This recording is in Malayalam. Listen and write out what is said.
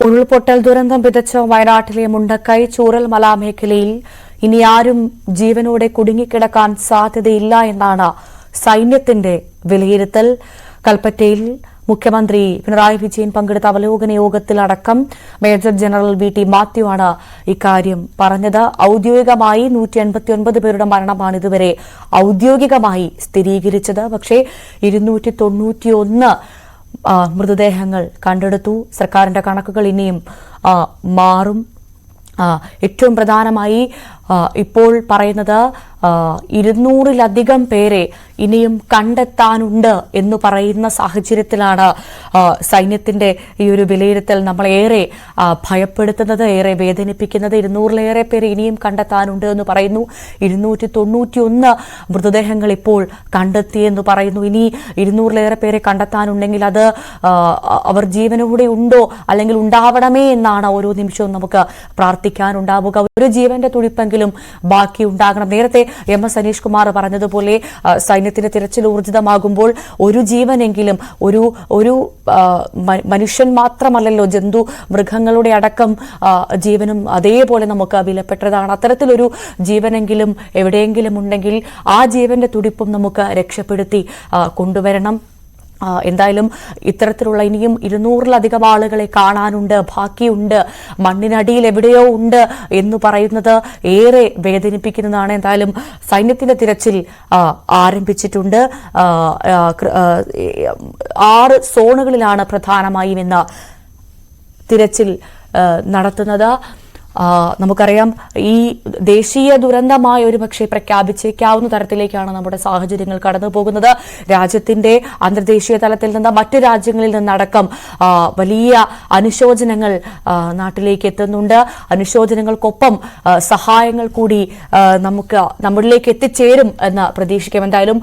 ഉരുൾപൊട്ടൽ ദുരന്തം വിതച്ച വയനാട്ടിലെ മുണ്ടക്കൈ ചൂരൽമല മേഖലയിൽ ഇനി ആരും ജീവനോടെ കുടുങ്ങിക്കിടക്കാൻ സാധ്യതയില്ല എന്നാണ് സൈന്യത്തിന്റെ വിലയിരുത്തൽ. കൽപ്പറ്റയിൽ മുഖ്യമന്ത്രി പിണറായി വിജയൻ പങ്കെടുത്ത അവലോകന യോഗത്തിലടക്കം മേജർ ജനറൽ വി.ടി. മാത്യു ആണ് ഇക്കാര്യം പറഞ്ഞത്. ഔദ്യോഗികമായി 189 പേരുടെ മരണമാണ് ഇതുവരെ ഔദ്യോഗികമായി സ്ഥിരീകരിച്ചത്. പക്ഷേ 291 മൃതദേഹങ്ങൾ കണ്ടെടുത്തു. സർക്കാരിന്റെ കണക്കുകൾ ഇനിയും മാറും. ഏറ്റവും പ്രധാനമായി ഇപ്പോൾ പറയുന്നത് 200-ലധികം പേരെ ഇനിയും കണ്ടെത്താനുണ്ട് എന്ന് പറയുന്ന സാഹചര്യത്തിലാണ് സൈന്യത്തിന്റെ ഈ ഒരു വിലയിരുത്തൽ നമ്മളെ ഏറെ ഭയപ്പെടുത്തുന്നത്, ഏറെ വേദനിപ്പിക്കുന്നത്. 200-ലേറെ പേരെ ഇനിയും കണ്ടെത്താനുണ്ട് എന്ന് പറയുന്നു. 291 മൃതദേഹങ്ങൾ ഇപ്പോൾ കണ്ടെത്തിയെന്ന് പറയുന്നു. ഇനി 200-ലേറെ പേരെ കണ്ടെത്താനുണ്ടെങ്കിൽ അത് അവർ ജീവനോടെ ഉണ്ടോ അല്ലെങ്കിൽ ഉണ്ടാവണമേ എന്നാണ് ഓരോ നിമിഷവും നമുക്ക് പ്രാർത്ഥിക്കാനുണ്ടാവുക. ഒരു ജീവന്റെ തുടിപ്പെങ്കിലും ബാക്കി ഉണ്ടാകണം. നേരത്തെ എം.എസ്. അനീഷ് കുമാർ പറഞ്ഞതുപോലെ സൈന്യത്തിന്റെ തിരച്ചിൽ ഊർജിതമാകുമ്പോൾ ഒരു ജീവനെങ്കിലും ഒരു മനുഷ്യൻ മാത്രമല്ലല്ലോ, ജന്തു മൃഗങ്ങളുടെ അടക്കം ജീവനും അതേപോലെ നമുക്ക് വിലപ്പെട്ടതാണ്. അത്തരത്തിലൊരു ജീവനെങ്കിലും എവിടെയെങ്കിലും ഉണ്ടെങ്കിൽ ആ ജീവന്റെ തുടിപ്പും നമുക്ക് രക്ഷപ്പെടുത്തി കൊണ്ടുവരണം. എന്തായാലും ഇത്തരത്തിലുള്ള ഇനിയും 200-ലധികം ആളുകളെ കാണാനുണ്ട്, ബാക്കിയുണ്ട്, മണ്ണിനടിയിൽ എവിടെയോ ഉണ്ട് എന്ന് പറയുന്നത് ഏറെ വേദനിപ്പിക്കുന്നതാണ്. എന്തായാലും സൈന്യത്തിന്റെ തിരച്ചിൽ ആരംഭിച്ചിട്ടുണ്ട്. 6 സോണുകളിലാണ് പ്രധാനമായും ഇന്ന് തിരച്ചിൽ നടത്തുന്നത്. നമുക്കറിയാം, ഈ ദേശീയ ദുരന്തമായ ഒരു പക്ഷേ പ്രഖ്യാപിച്ചേക്കാവുന്ന തരത്തിലേക്കാണ് നമ്മുടെ സാഹചര്യങ്ങൾ കടന്നു പോകുന്നത്. രാജ്യത്തിന്റെ അന്തർദേശീയ തലത്തിൽ നിന്ന് മറ്റു രാജ്യങ്ങളിൽ നിന്നടക്കം വലിയ അനുശോചനങ്ങൾ നാട്ടിലേക്ക് എത്തുന്നുണ്ട്. അനുശോചനങ്ങൾക്കൊപ്പം സഹായങ്ങൾ കൂടി നമ്മളിലേക്ക് എത്തിച്ചേരും എന്ന് പ്രതീക്ഷിക്കാം. എന്തായാലും